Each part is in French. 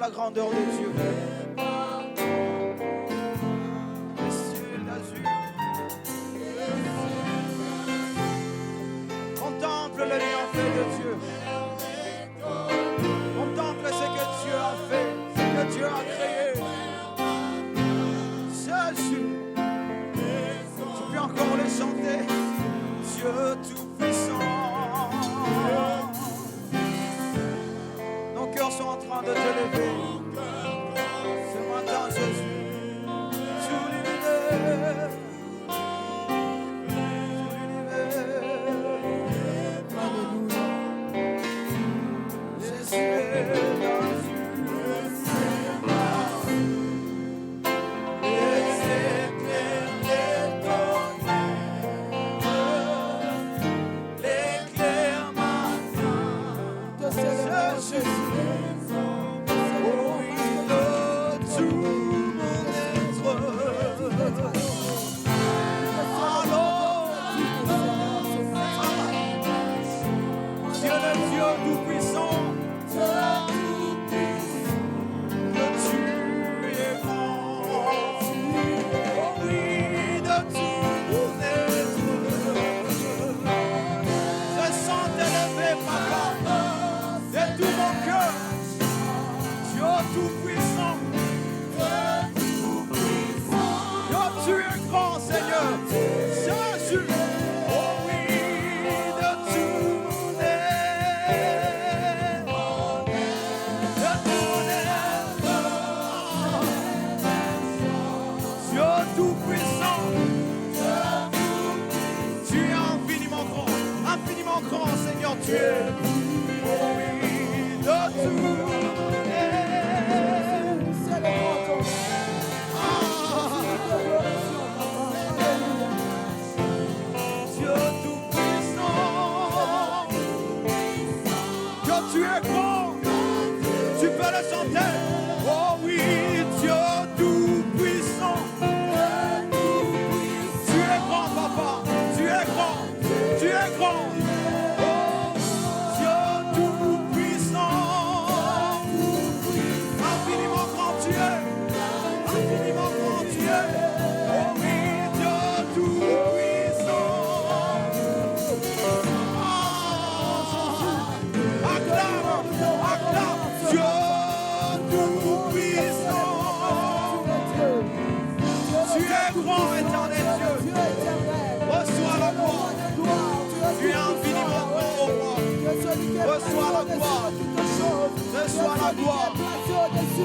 la grandeur de Dieu. Les cieux d'azur. Contemple le bienfait de Dieu. Contemple ce que Dieu a fait, ce que Dieu a créé. Jésus, tu peux encore le chanter. Dieu tout-puissant. Nos cœurs sont en train de te lever. Ce matin, Jésus, sur l'univers.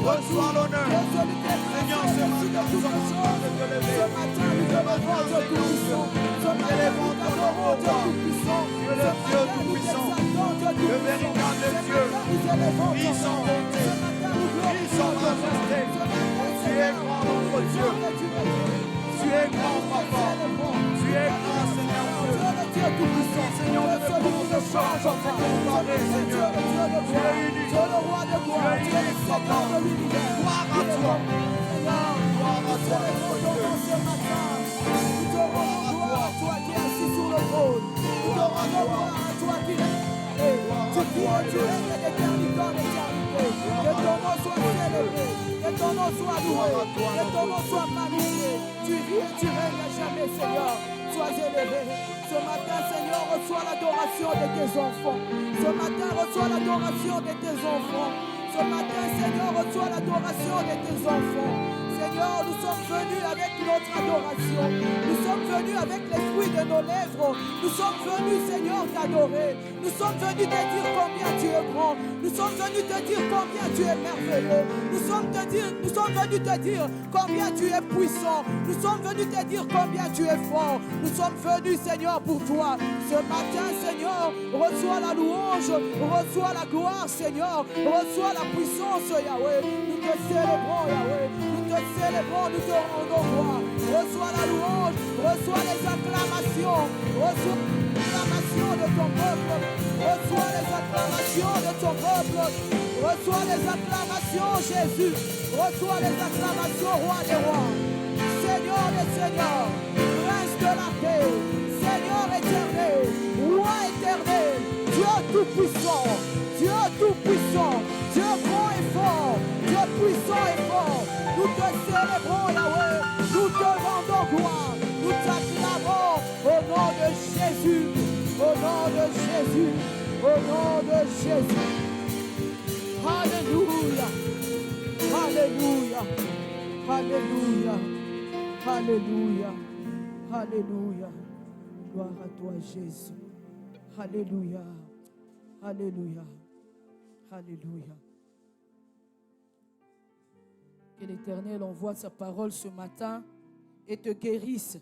Reçois l'honneur. Seigneur, ce matin, nous sommes en train de te lever. Ce matin, nous élevons ton nom au roi. Tu es le Dieu tout-puissant, le véritable Dieu. Ils sont bonté, ils sont majesté. Tu es grand, notre Dieu. Tu es grand, papa. Tu es grand, Seigneur Dieu. Seigneur, ne peut pas changer, on peut comparer, Seigneur. Tu es unique. Tu es unique, papa. Gloire à toi. Gloire à toi, notre Dieu. Gloire à toi. Toi qui es assis sur le trône. Gloire à toi. Toi qui tu règnes d'éternité en éternité. Que ton nom soit célébré. Que ton nom soit loué. Que ton nom soit magnifié. Tu vis et tu règnes à jamais, Seigneur. Sois élevé. Ce matin, Seigneur, reçois l'adoration de tes enfants. Ce matin, reçois l'adoration de tes enfants. Ce matin, Seigneur, reçois l'adoration de tes enfants. Seigneur, nous sommes venus avec notre adoration. Nous sommes venus avec les fruits de nos lèvres. Nous sommes venus, Seigneur, t'adorer. Nous sommes venus te dire combien tu es grand. Nous sommes venus te dire combien tu es merveilleux. Nous sommes venus te dire combien tu es puissant. Nous sommes venus te dire combien tu es fort. Nous sommes venus, Seigneur, pour toi. Ce matin, Seigneur, reçois la louange, reçois la gloire, Seigneur. Reçois la puissance, Yahweh. Nous te célébrons, Yahweh. Nous te célébrons, nous te rendons gloire. Reçois la louange, reçois les acclamations. Reçois l'acclamation de ton peuple. Reçois les acclamations de ton peuple. Reçois les acclamations, Jésus. Reçois les acclamations, roi des rois. Seigneur des seigneurs, prince de la paix, Seigneur éternel, roi éternel, Dieu tout-puissant, Dieu tout-puissant, Dieu grand et fort, Dieu gloire. Nous t'acclamons au nom de Jésus. Au nom de Jésus. Au nom de Jésus. Alléluia. Alléluia. Alléluia. Alléluia. Alléluia. Gloire à toi, Jésus. Alléluia. Alléluia. Alléluia. Que l'Éternel envoie sa parole ce matin et te guérisse.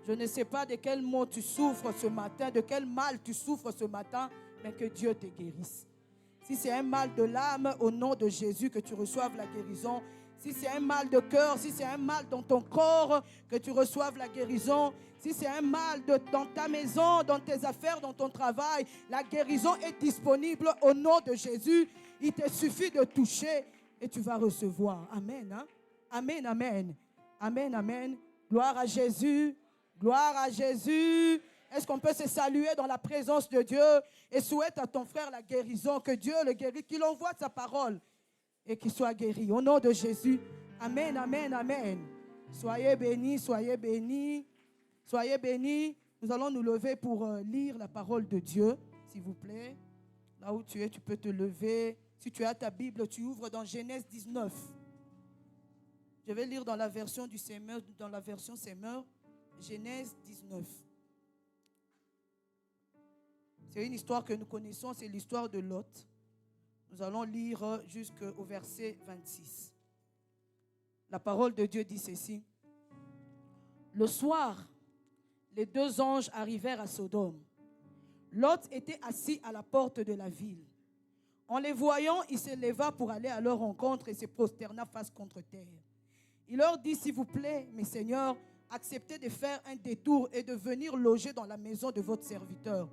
Je ne sais pas de quel mot tu souffres ce matin, de quel mal tu souffres ce matin, mais que Dieu te guérisse. Si c'est un mal de l'âme, au nom de Jésus, que tu reçoives la guérison. Si c'est un mal de cœur, si c'est un mal dans ton corps, que tu reçoives la guérison. Si c'est un mal dans ta maison, dans tes affaires, dans ton travail, la guérison est disponible au nom de Jésus. Il te suffit de toucher et tu vas recevoir. Amen. Hein? Amen, amen. Amen, amen. Gloire à Jésus. Gloire à Jésus. Est-ce qu'on peut se saluer dans la présence de Dieu et souhaite à ton frère la guérison, que Dieu le guérisse, qu'il envoie sa parole et qu'il soit guéri. Au nom de Jésus. Amen, amen, amen. Soyez bénis, soyez bénis. Soyez bénis. Nous allons nous lever pour lire la parole de Dieu, s'il vous plaît. Là où tu es, tu peux te lever. Si tu as ta Bible, tu ouvres dans Genèse 19. Je vais lire dans la version du Semeur, dans la version Semeur, Genèse 19. C'est une histoire que nous connaissons, c'est l'histoire de Lot. Nous allons lire jusqu'au verset 26. La parole de Dieu dit ceci. Le soir, les deux anges arrivèrent à Sodome. Lot était assis à la porte de la ville. En les voyant, il se leva pour aller à leur rencontre et se prosterna face contre terre. Il leur dit, s'il vous plaît, mes seigneurs, acceptez de faire un détour et de venir loger dans la maison de votre serviteur.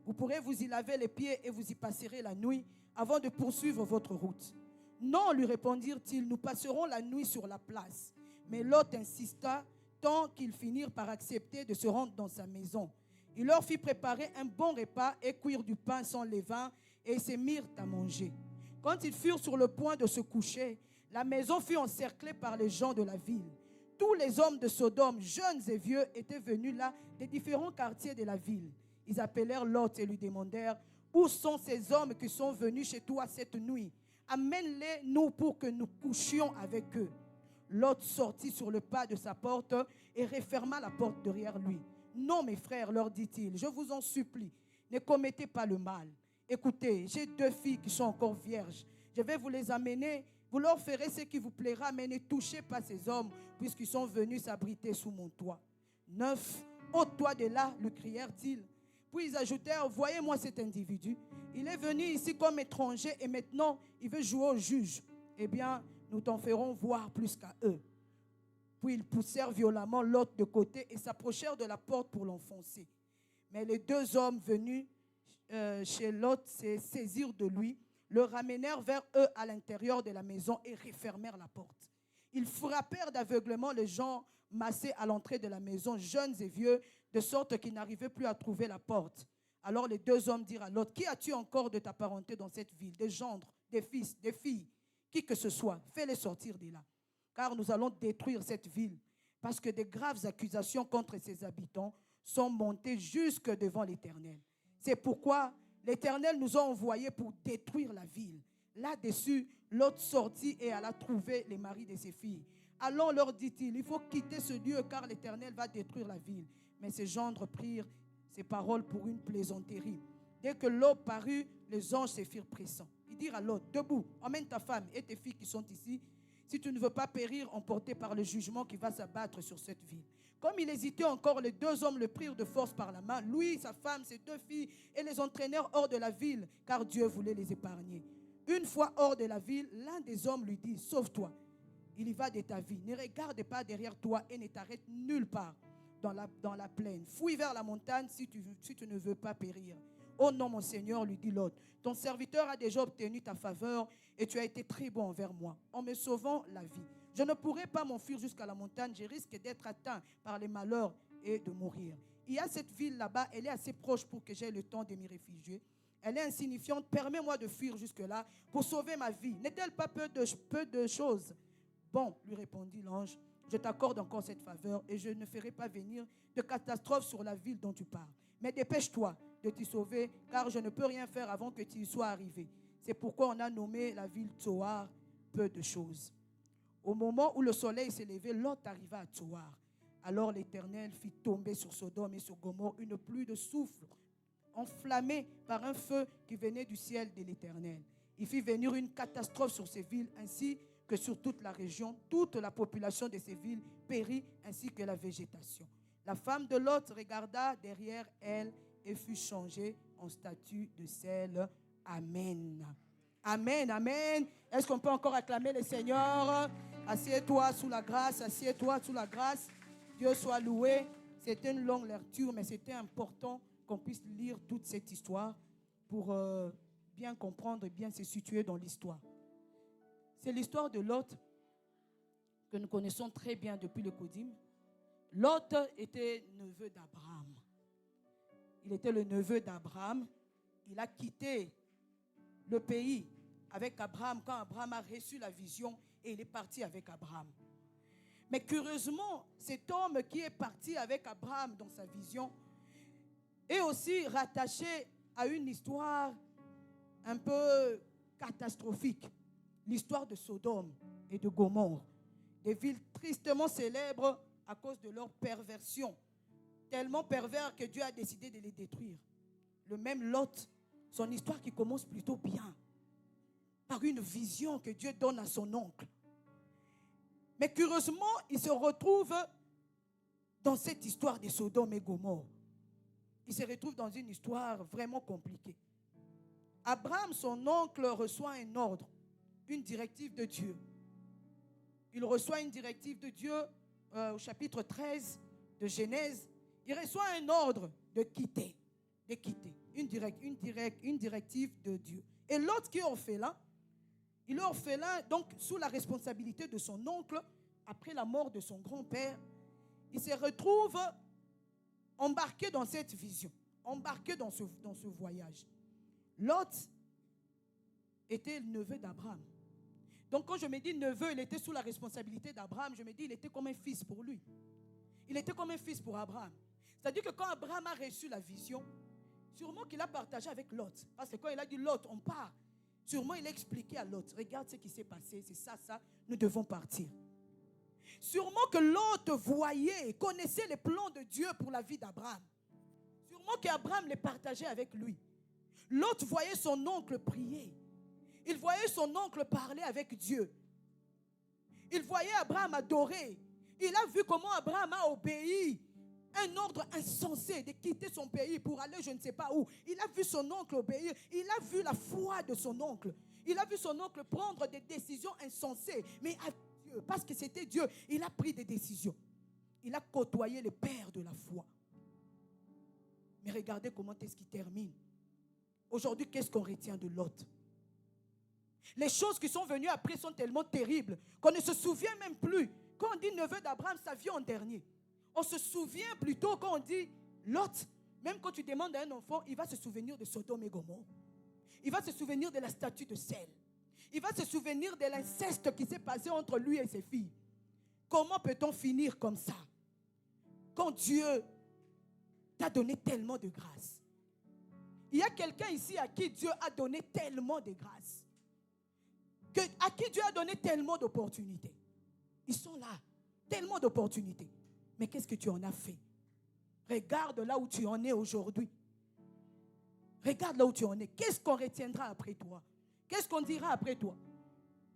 Vous pourrez vous y laver les pieds et vous y passerez la nuit avant de poursuivre votre route. Non, lui répondirent-ils, nous passerons la nuit sur la place. Mais Lot insista tant qu'ils finirent par accepter de se rendre dans sa maison. Il leur fit préparer un bon repas et cuire du pain sans levain et ils se mirent à manger. Quand ils furent sur le point de se coucher, la maison fut encerclée par les gens de la ville. Tous les hommes de Sodome, jeunes et vieux, étaient venus là des différents quartiers de la ville. Ils appelèrent Lot et lui demandèrent, où sont ces hommes qui sont venus chez toi cette nuit? Amène-les nous pour que nous couchions avec eux. Lot sortit sur le pas de sa porte et referma la porte derrière lui. Non, mes frères, leur dit-il, je vous en supplie, ne commettez pas le mal. Écoutez, j'ai 2 filles qui sont encore vierges. Je vais vous les amener. Vous leur ferez ce qui vous plaira, mais ne touchez pas ces hommes, puisqu'ils sont venus s'abriter sous mon toit. 9. Ôte-toi de là, lui crièrent-ils. Puis ils ajoutèrent, voyez-moi cet individu. Il est venu ici comme étranger et maintenant il veut jouer au juge. Eh bien, nous t'en ferons voir plus qu'à eux. Puis ils poussèrent violemment Lot de côté et s'approchèrent de la porte pour l'enfoncer. Mais les 2 hommes venus chez Lot se saisirent de lui, le ramenèrent vers eux à l'intérieur de la maison et refermèrent la porte. Ils frappèrent d'aveuglement les gens massés à l'entrée de la maison, jeunes et vieux, de sorte qu'ils n'arrivaient plus à trouver la porte. Alors les 2 hommes dirent à Lot, qui as-tu encore de ta parenté dans cette ville? Des gendres, des fils, des filles, qui que ce soit, fais-les sortir de là. Car nous allons détruire cette ville, parce que de graves accusations contre ses habitants sont montées jusque devant l'Éternel. C'est pourquoi l'Éternel nous a envoyés pour détruire la ville. Là-dessus, Lot sortit et alla trouver les maris de ses filles. Allons, leur dit-il, il faut quitter ce lieu car l'Éternel va détruire la ville. Mais ses gendres prirent ces paroles pour une plaisanterie. Dès que l'aube parut, les anges se firent pressants. Ils dirent à Lot, debout, emmène ta femme et tes filles qui sont ici, si tu ne veux pas périr emporté par le jugement qui va s'abattre sur cette ville. Comme il hésitait encore, les 2 hommes le prirent de force par la main, lui, sa femme, ses 2 filles, et les entraînèrent hors de la ville, car Dieu voulait les épargner. Une fois hors de la ville, l'un des hommes lui dit, sauve-toi, il y va de ta vie. Ne regarde pas derrière toi et ne t'arrête nulle part dans la plaine. Fouille vers la montagne si tu ne veux pas périr. Oh non, mon Seigneur, lui dit l'autre, ton serviteur a déjà obtenu ta faveur et tu as été très bon envers moi, en me sauvant la vie. Je ne pourrai pas m'enfuir jusqu'à la montagne, je risque d'être atteint par les malheurs et de mourir. Il y a cette ville là-bas, elle est assez proche pour que j'aie le temps de m'y réfugier. Elle est insignifiante, permets-moi de fuir jusque-là pour sauver ma vie. N'est-elle pas peu de choses? Bon, lui répondit l'ange, je t'accorde encore cette faveur et je ne ferai pas venir de catastrophe sur la ville dont tu parles. Mais dépêche-toi de t'y sauver, car je ne peux rien faire avant que tu y sois arrivé. C'est pourquoi on a nommé la ville Tsoar, peu de choses. Au moment où le soleil s'est levé, Lot arriva à Tsoar. Alors l'Éternel fit tomber sur Sodome et sur Gomorrhe une pluie de soufre, enflammée par un feu qui venait du ciel de l'Éternel. Il fit venir une catastrophe sur ces villes, ainsi que sur toute la région. Toute la population de ces villes périt, ainsi que la végétation. La femme de Lot regarda derrière elle et fut changée en statue de sel. Amen. Amen, amen. Est-ce qu'on peut encore acclamer le Seigneur? Assieds-toi sous la grâce, assieds-toi sous la grâce. Dieu soit loué. C'était une longue lecture, mais c'était important qu'on puisse lire toute cette histoire pour bien comprendre et bien se situer dans l'histoire. C'est l'histoire de Lot que nous connaissons très bien depuis le Kodim. Lot était neveu d'Abraham. Il était le neveu d'Abraham. Il a quitté le pays avec Abraham quand Abraham a reçu la vision et il est parti avec Abraham. Mais curieusement, cet homme qui est parti avec Abraham dans sa vision est aussi rattaché à une histoire un peu catastrophique. L'histoire de Sodome et de Gomorrhe. Des villes tristement célèbres à cause de leur perversion. Tellement pervers que Dieu a décidé de les détruire. Le même Lot, son histoire qui commence plutôt bien. Par une vision que Dieu donne à son oncle. Mais curieusement, il se retrouve dans cette histoire de Sodome et Gomorrhe. Il se retrouve dans une histoire vraiment compliquée. Abraham, son oncle, reçoit un ordre, une directive de Dieu. Il reçoit une directive de Dieu au chapitre 13 de Genèse. Il reçoit un ordre de quitter. Une directive de Dieu. Et l'autre qui est orphelin, il est orphelin donc sous la responsabilité de son oncle, après la mort de son grand-père. Il se retrouve embarqué dans cette vision, embarqué dans ce voyage. Lot était le neveu d'Abraham. Donc quand je me dis neveu, il était sous la responsabilité d'Abraham, je me dis il était comme un fils pour lui. Il était comme un fils pour Abraham. C'est-à-dire que quand Abraham a reçu la vision, sûrement qu'il a partagé avec Lot. Parce que quand il a dit Lot, on part. Sûrement il a expliqué à Lot, regarde ce qui s'est passé, c'est ça, nous devons partir. Sûrement que Lot voyait, connaissait les plans de Dieu pour la vie d'Abraham. Sûrement qu'Abraham les partageait avec lui. Lot voyait son oncle prier. Il voyait son oncle parler avec Dieu. Il voyait Abraham adorer. Il a vu comment Abraham a obéi un ordre insensé de quitter son pays pour aller je ne sais pas où. Il a vu son oncle obéir. Il a vu la foi de son oncle. Il a vu son oncle prendre des décisions insensées. Mais à Dieu, parce que c'était Dieu, il a pris des décisions. Il a côtoyé les pères de la foi. Mais regardez comment est-ce qu'il termine. Aujourd'hui, qu'est-ce qu'on retient de Lot? Les choses qui sont venues après sont tellement terribles qu'on ne se souvient même plus. Quand on dit neveu d'Abraham, ça vient en dernier. On se souvient plutôt quand on dit Lot. Même quand tu demandes à un enfant, il va se souvenir de Sodome et Gomorrhe. Il va se souvenir de la statue de sel. Il va se souvenir de l'inceste qui s'est passé entre lui et ses filles. Comment peut-on finir comme ça? Quand Dieu t'a donné tellement de grâce. Il y a quelqu'un ici à qui Dieu a donné tellement de grâce. À qui Dieu a donné tellement d'opportunités. Ils sont là. Tellement d'opportunités. Mais qu'est-ce que tu en as fait? Regarde là où tu en es aujourd'hui. Regarde là où tu en es. Qu'est-ce qu'on retiendra après toi? Qu'est-ce qu'on dira après toi?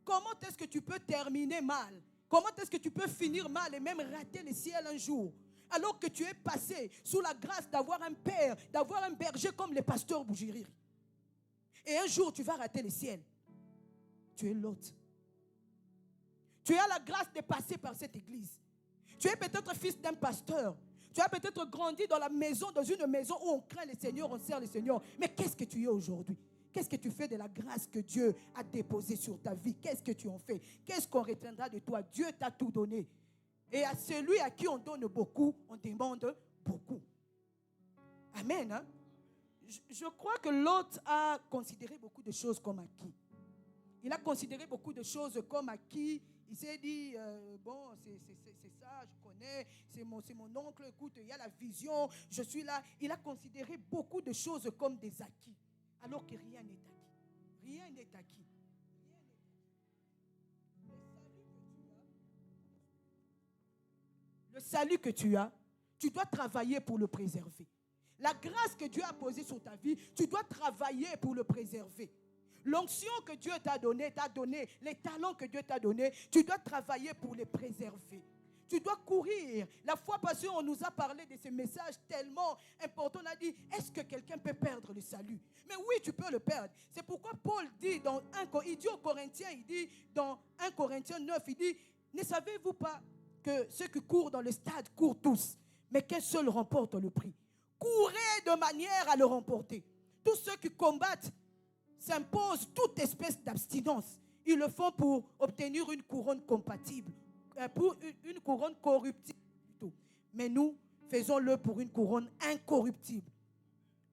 Comment est-ce que tu peux terminer mal? Comment est-ce que tu peux finir mal et même rater le ciel un jour? Alors que tu es passé sous la grâce d'avoir un père, d'avoir un berger comme le pasteur Bougiriri. Et un jour tu vas rater le ciel. Tu es Lot. Tu as la grâce de passer par cette église. Tu es peut-être fils d'un pasteur. Tu as peut-être grandi dans une maison où on craint le Seigneur, on sert le Seigneur. Mais qu'est-ce que tu es aujourd'hui? Qu'est-ce que tu fais de la grâce que Dieu a déposée sur ta vie? Qu'est-ce que tu en fais? Qu'est-ce qu'on retiendra de toi? Dieu t'a tout donné. Et à celui à qui on donne beaucoup, on demande beaucoup. Amen. Hein? Je crois que Lot a considéré beaucoup de choses comme acquis. Il a considéré beaucoup de choses comme acquis. Il s'est dit, bon, c'est ça, je connais, c'est mon oncle, écoute, il y a la vision, je suis là. Il a considéré beaucoup de choses comme des acquis, alors que rien n'est acquis. Rien n'est acquis. Le salut que tu as, tu dois travailler pour le préserver. La grâce que Dieu a posée sur ta vie, tu dois travailler pour le préserver. L'onction que Dieu t'a donné, les talents que Dieu t'a donnés, tu dois travailler pour les préserver. Tu dois courir. La fois passée, on nous a parlé de ce message tellement important. On a dit, est-ce que quelqu'un peut perdre le salut? Mais oui, tu peux le perdre. C'est pourquoi Paul dit, il dit aux Corinthiens, il dit dans 1 Corinthiens 9, il dit, ne savez-vous pas que ceux qui courent dans le stade courent tous, mais qu'un seul remporte le prix? Courez de manière à le remporter. Tous ceux qui combattent s'imposent toute espèce d'abstinence. Ils le font pour obtenir une couronne compatible, pour une couronne corruptible plutôt. Mais nous, faisons-le pour une couronne incorruptible.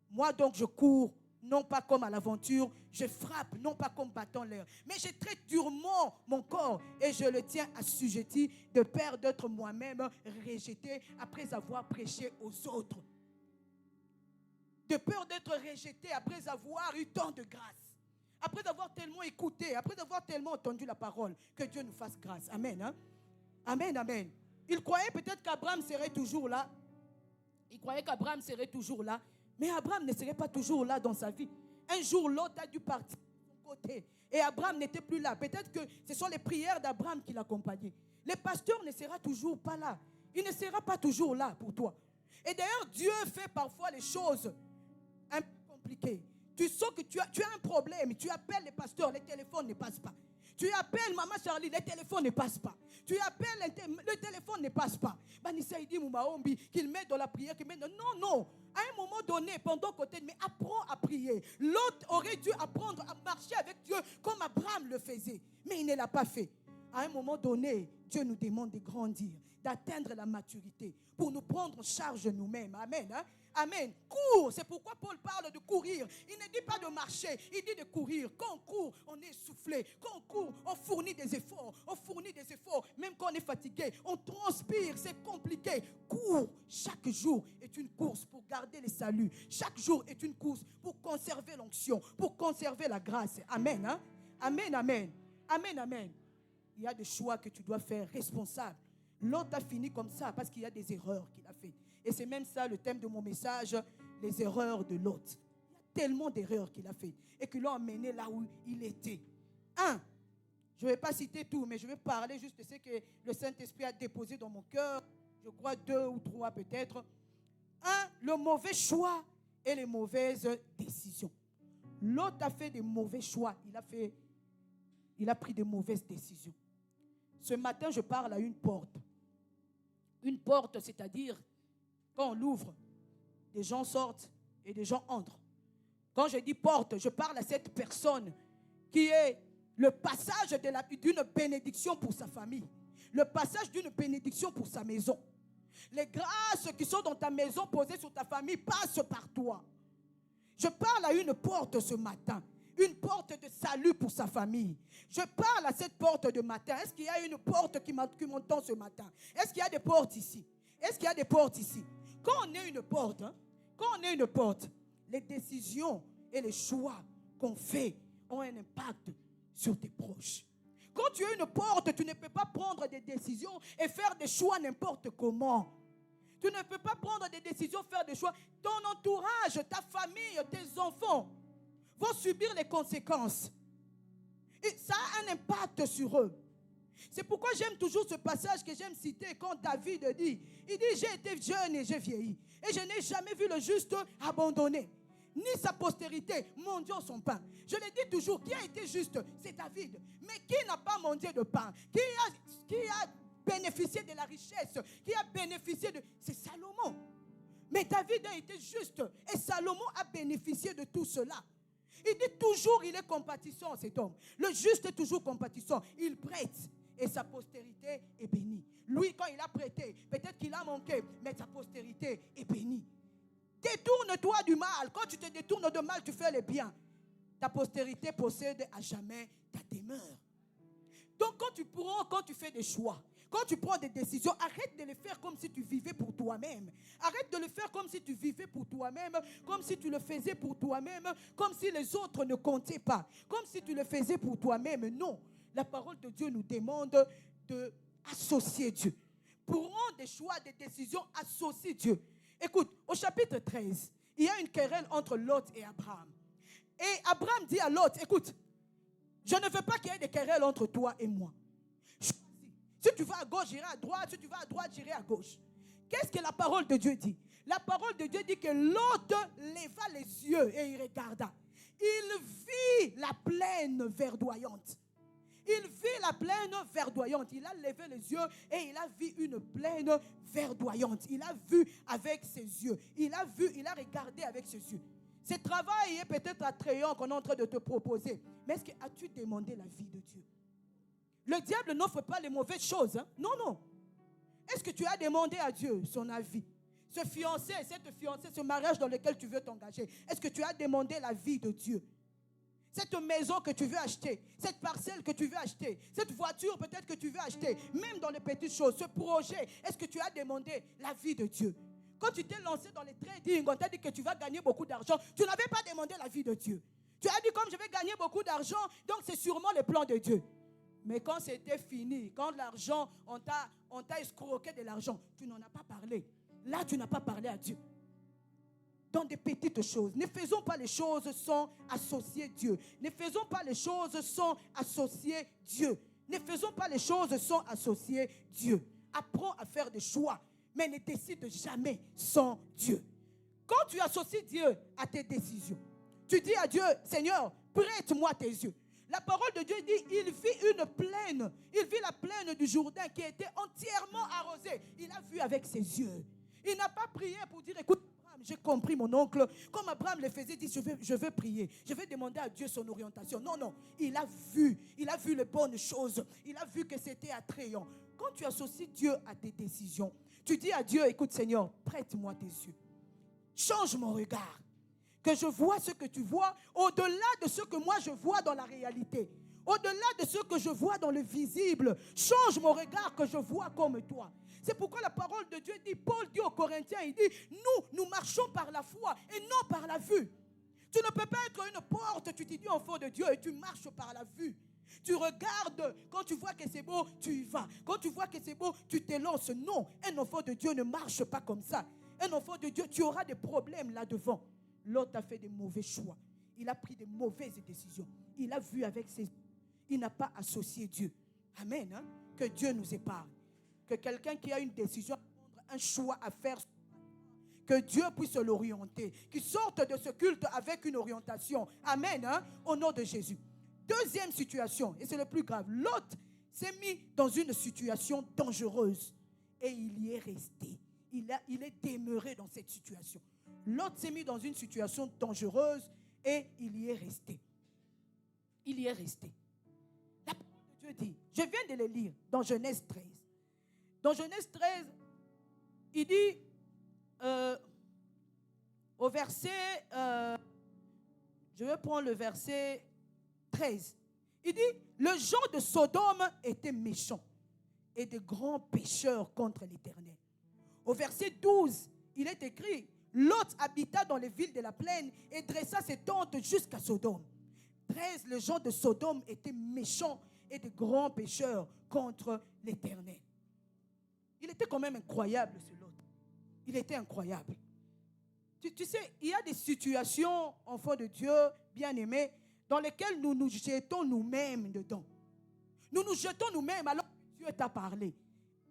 Moi donc, je cours, non pas comme à l'aventure, je frappe, non pas comme battant l'air, mais je traite durement mon corps et je le tiens assujetti de peur d'être moi-même rejeté après avoir prêché aux autres. De peur d'être rejeté après avoir eu tant de grâce, après avoir tellement écouté, après avoir tellement entendu la parole. Que Dieu nous fasse grâce. Amen. Hein? Amen, amen. Il croyait peut-être qu'Abraham serait toujours là. Il croyait qu'Abraham serait toujours là. Mais Abraham ne serait pas toujours là dans sa vie. Un jour, l'autre a dû partir de son côté. Et Abraham n'était plus là. Peut-être que ce sont les prières d'Abraham qui l'accompagnaient. Le pasteur ne sera toujours pas là. Il ne sera pas toujours là pour toi. Et d'ailleurs, Dieu fait parfois les choses un peu compliquées. Tu sens que tu as un problème. Tu appelles les pasteurs, les téléphones ne passent pas. Tu appelles Maman Charlie, les téléphones ne passent pas. Tu appelles, le téléphone ne passe pas. Banissa, il dit Moumaombi qu'il met dans la prière. Non. À un moment donné, pendant côté, mais apprends à prier. L'autre aurait dû apprendre à marcher avec Dieu comme Abraham le faisait. Mais il ne l'a pas fait. À un moment donné, Dieu nous demande de grandir, d'atteindre la maturité pour nous prendre en charge nous-mêmes. Amen. Hein? Amen. Cours. C'est pourquoi Paul parle de courir. Il ne dit pas de marcher, il dit de courir. Quand on court, on est essoufflé. Quand on court, on fournit des efforts. Même quand on est fatigué, on transpire. C'est compliqué. Cours. Chaque jour est une course pour garder le salut. Chaque jour est une course pour conserver l'onction, pour conserver la grâce. Amen. Hein? Amen, amen. Amen, amen. Il y a des choix que tu dois faire responsables. L'autre a fini comme ça parce qu'il y a des erreurs qu'il a fait. Et c'est même ça le thème de mon message, les erreurs de l'autre. Il y a tellement d'erreurs qu'il a fait et qui l'ont amené là où il était. Je ne vais pas citer tout, mais je vais parler juste de ce que le Saint-Esprit a déposé dans mon cœur. Je crois 2 ou 3 peut-être. Le mauvais choix et les mauvaises décisions. L'autre a fait des mauvais choix. Il a pris de mauvaises décisions. Ce matin, je parle à une porte. Une porte, c'est-à-dire, quand on l'ouvre, des gens sortent et des gens entrent. Quand je dis porte, je parle à cette personne qui est le passage d'une bénédiction pour sa famille. Le passage d'une bénédiction pour sa maison. Les grâces qui sont dans ta maison posées sur ta famille passent par toi. Je parle à une porte ce matin. Une porte de salut pour sa famille. Je parle à cette porte de matin. Est-ce qu'il y a une porte qui m'entend ce matin? Est-ce qu'il y a des portes ici? Est-ce qu'il y a des portes ici? Quand on est une porte, les décisions et les choix qu'on fait ont un impact sur tes proches. Quand tu es une porte, tu ne peux pas prendre des décisions et faire des choix n'importe comment. Tu ne peux pas prendre des décisions, faire des choix. Ton entourage, ta famille, tes enfants vont subir les conséquences. Et ça a un impact sur eux. C'est pourquoi j'aime toujours ce passage que j'aime citer quand David dit, il dit, j'ai été jeune et j'ai vieilli. Et je n'ai jamais vu le juste abandonné, ni sa postérité mendier son pain. Je le dis toujours, qui a été juste, c'est David. Mais qui n'a pas mendié de pain? Qui a bénéficié de la richesse? Qui a bénéficié de... C'est Salomon. Mais David a été juste. Et Salomon a bénéficié de tout cela. Il dit toujours, il est compatissant, cet homme. Le juste est toujours compatissant. Il prête et sa postérité est bénie. Lui, quand il a prêté, peut-être qu'il a manqué, mais sa postérité est bénie. Détourne-toi du mal. Quand tu te détournes de mal, tu fais le bien. Ta postérité possède à jamais ta demeure. Donc quand tu fais des choix, quand tu prends des décisions, arrête de les faire comme si tu vivais pour toi-même. Arrête de le faire comme si tu vivais pour toi-même, comme si tu le faisais pour toi-même, comme si les autres ne comptaient pas, comme si tu le faisais pour toi-même. Non, la parole de Dieu nous demande d'associer Dieu. Pour rendre des choix, des décisions, associe Dieu. Écoute, au chapitre 13, il y a une querelle entre Lot et Abraham. Et Abraham dit à Lot, écoute, je ne veux pas qu'il y ait des querelles entre toi et moi. Choisis. Si tu vas à gauche, j'irai à droite. Si tu vas à droite, j'irai à gauche. Qu'est-ce que la parole de Dieu dit? La parole de Dieu dit que Lot leva les yeux et il regarda. Il vit la plaine verdoyante. Il vit la plaine verdoyante. Il a levé les yeux et il a vu une plaine verdoyante. Il a vu avec ses yeux. Il a regardé avec ses yeux. Ce travail est peut-être attrayant qu'on est en train de te proposer. Mais est-ce que as-tu demandé la vie de Dieu? Le diable n'offre pas les mauvaises choses. Hein? Non, non. Est-ce que tu as demandé à Dieu son avis? Ce fiancé, cette fiancée, ce mariage dans lequel tu veux t'engager, est-ce que tu as demandé la vie de Dieu? Cette maison que tu veux acheter, cette parcelle que tu veux acheter, cette voiture peut-être que tu veux acheter, même dans les petites choses, ce projet, est-ce que tu as demandé la vie de Dieu? Quand tu t'es lancé dans les trading, on t'a dit que tu vas gagner beaucoup d'argent, tu n'avais pas demandé la vie de Dieu. Tu as dit comme je vais gagner beaucoup d'argent, donc c'est sûrement le plan de Dieu. Mais quand c'était fini, quand l'argent, on t'a escroqué de l'argent, tu n'en as pas parlé. Là, tu n'as pas parlé à Dieu. Dans des petites choses. Ne faisons pas les choses sans associer Dieu. Ne faisons pas les choses sans associer Dieu. Ne faisons pas les choses sans associer Dieu. Apprends à faire des choix, mais ne décide jamais sans Dieu. Quand tu associes Dieu à tes décisions, tu dis à Dieu, Seigneur, prête-moi tes yeux. La parole de Dieu dit, il vit une plaine. Il vit la plaine du Jourdain qui était entièrement arrosée. Il a vu avec ses yeux. Il n'a pas prié pour dire, écoute, Abraham, j'ai compris mon oncle. Comme Abraham le faisait, il dit, je vais prier. Je vais demander à Dieu son orientation. Non, non. Il a vu les bonnes choses. Il a vu que c'était attrayant. Quand tu associes Dieu à tes décisions, tu dis à Dieu, écoute Seigneur, prête-moi tes yeux. Change mon regard. Que je vois ce que tu vois, au-delà de ce que moi je vois dans la réalité, au-delà de ce que je vois dans le visible. Change mon regard, que je vois comme toi. C'est pourquoi la parole de Dieu dit, Paul dit aux Corinthiens, il dit, nous marchons par la foi et non par la vue. Tu ne peux pas être une porte, tu t'y dis enfant de Dieu et tu marches par la vue. Tu regardes, quand tu vois que c'est beau, tu y vas. Quand tu vois que c'est beau, tu te lances. Non, un enfant de Dieu ne marche pas comme ça. Un enfant de Dieu, tu auras des problèmes là-devant. L'autre a fait des mauvais choix. Il a pris des mauvaises décisions. Il a vu avec ses... Il n'a pas associé Dieu. Amen. Hein? Que Dieu nous épargne. Que quelqu'un qui a une décision à prendre, un choix à faire, que Dieu puisse l'orienter. Qu'il sorte de ce culte avec une orientation. Amen. Hein? Au nom de Jésus. Deuxième situation, et c'est le plus grave. Lot s'est mis dans une situation dangereuse. Et il y est resté. Il est demeuré dans cette situation. Lot s'est mis dans une situation dangereuse et il y est resté. Il y est resté. La parole de Dieu dit, je viens de le lire dans Genèse 13. Dans Genèse 13, il dit au verset, je vais prendre le verset 13. Il dit, le gens de Sodome étaient méchants et de grands pécheurs contre l'Éternel. Au verset 12, il est écrit, Lot habita dans les villes de la plaine et dressa ses tentes jusqu'à Sodome. 13, les gens de Sodome étaient méchants et de grands pécheurs contre l'Éternel. Il était quand même incroyable, ce Lot. Il était incroyable. Tu sais, il y a des situations, enfants de Dieu, bien-aimés, dans lesquelles nous nous jetons nous-mêmes dedans. Nous nous jetons nous-mêmes alors que Dieu t'a parlé.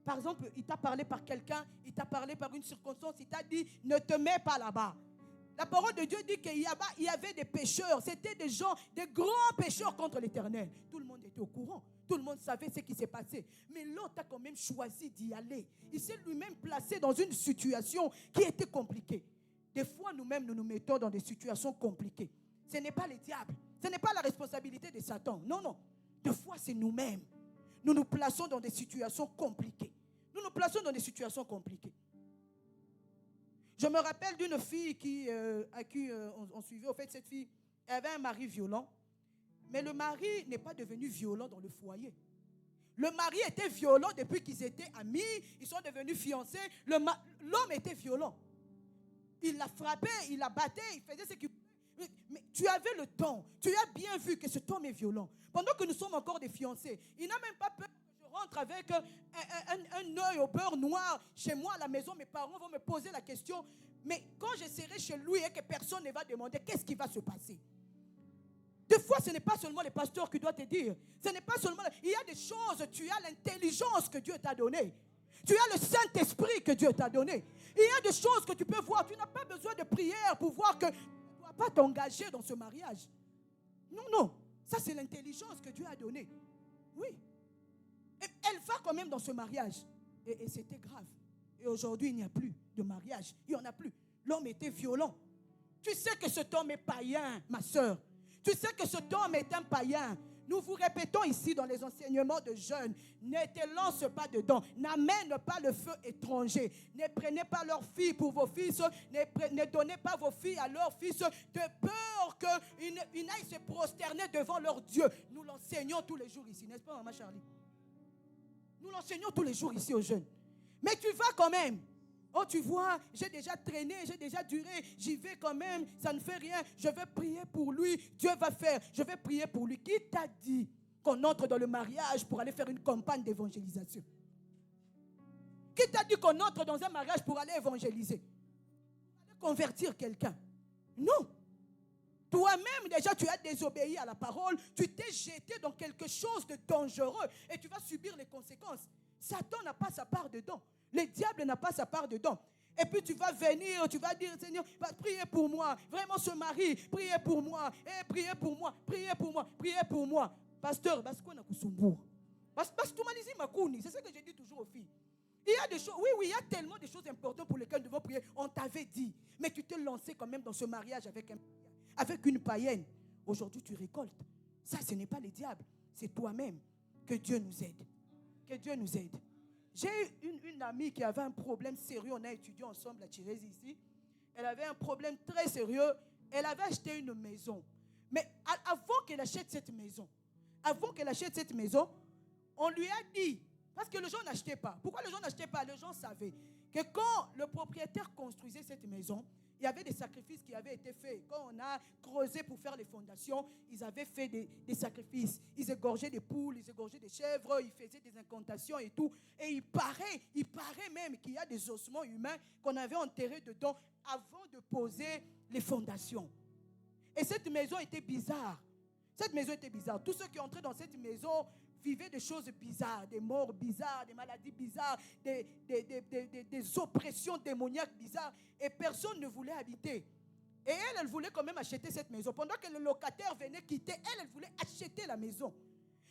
Par exemple, il t'a parlé par quelqu'un, il t'a parlé par une circonstance, il t'a dit, ne te mets pas là-bas. La parole de Dieu dit qu'il y avait des pécheurs, c'était des gens, des grands pécheurs contre l'Éternel. Tout le monde était au courant, tout le monde savait ce qui s'est passé. Mais l'autre a quand même choisi d'y aller. Il s'est lui-même placé dans une situation qui était compliquée. Des fois, nous-mêmes, nous nous mettons dans des situations compliquées. Ce n'est pas le diable, ce n'est pas la responsabilité de Satan. Non, non. Des fois, c'est nous-mêmes. Nous nous plaçons dans des situations compliquées. Nous nous plaçons dans des situations compliquées. Je me rappelle d'une fille à qui on suivait. Au fait, cette fille, elle avait un mari violent. Mais le mari n'est pas devenu violent dans le foyer. Le mari était violent depuis qu'ils étaient amis. Ils sont devenus fiancés. L'homme était violent. Il la frappait, il la battait, il faisait ce qu'il voulait. Mais tu avais le temps. Tu as bien vu que cet homme est violent. Pendant que nous sommes encore des fiancés, il n'a même pas peur que je rentre avec un œil au beurre noir chez moi à la maison. Mes parents vont me poser la question. Mais quand je serai chez lui et que personne ne va demander, qu'est-ce qui va se passer? Des fois, ce n'est pas seulement les pasteurs qui doivent te dire. Ce n'est pas seulement... Il y a des choses, tu as l'intelligence que Dieu t'a donnée. Tu as le Saint-Esprit que Dieu t'a donné. Il y a des choses que tu peux voir. Tu n'as pas besoin de prière pour voir que tu ne dois pas t'engager dans ce mariage. Non, non. Ça, c'est l'intelligence que Dieu a donnée. Oui. Et elle va quand même dans ce mariage. Et c'était grave. Et aujourd'hui, il n'y a plus de mariage. Il n'y en a plus. L'homme était violent. Tu sais que cet homme est païen, ma soeur. Tu sais que cet homme est un païen. Nous vous répétons ici dans les enseignements de jeunes, ne te lance pas dedans, n'amène pas le feu étranger, ne prenez pas leurs filles pour vos fils, ne donnez pas vos filles à leurs fils de peur qu'ils aillent se prosterner devant leur Dieu. Nous l'enseignons tous les jours ici, n'est-ce pas, maman Charlie? Nous l'enseignons tous les jours ici aux jeunes. Mais tu vas quand même. Oh, tu vois, j'ai déjà traîné, j'ai déjà duré, j'y vais quand même, ça ne fait rien. Je vais prier pour lui, Dieu va faire, je vais prier pour lui. Qui t'a dit qu'on entre dans le mariage pour aller faire une campagne d'évangélisation? Qui t'a dit qu'on entre dans un mariage pour aller évangéliser? Pour aller convertir quelqu'un? Non. Toi-même, déjà, tu as désobéi à la parole, tu t'es jeté dans quelque chose de dangereux et tu vas subir les conséquences. Satan n'a pas sa part dedans. Le diable n'a pas sa part dedans. Et puis tu vas venir, tu vas dire, Seigneur, priez pour moi. Vraiment ce mari, priez pour moi. Priez pour moi, priez pour moi, priez pour moi. Pasteur, c'est ce que je dis toujours aux filles. Il y a des choses, oui, il y a tellement de choses importantes pour lesquelles nous devons prier. On t'avait dit, mais tu t'es lancé quand même dans ce mariage avec une païenne. Aujourd'hui, tu récoltes. Ça, ce n'est pas le diable, c'est toi-même. Que Dieu nous aide. Que Dieu nous aide. J'ai une amie qui avait un problème sérieux. On a étudié ensemble la Thérèse ici. Elle avait un problème très sérieux. Elle avait acheté une maison. Mais avant qu'elle achète cette maison, on lui a dit, parce que les gens n'achetaient pas. Pourquoi les gens n'achetaient pas? Les gens savaient que quand le propriétaire construisait cette maison, il y avait des sacrifices qui avaient été faits. Quand on a creusé pour faire les fondations, ils avaient fait des sacrifices. Ils égorgeaient des poules, ils égorgeaient des chèvres, ils faisaient des incantations et tout. Et il paraît même qu'il y a des ossements humains qu'on avait enterrés dedans avant de poser les fondations. Et cette maison était bizarre. Tous ceux qui entraient dans cette maison vivaient des choses bizarres, des morts bizarres, des maladies bizarres, des oppressions démoniaques bizarres. Et personne ne voulait habiter. Et elle voulait quand même acheter cette maison. Pendant que le locataire venait quitter, elle voulait acheter la maison.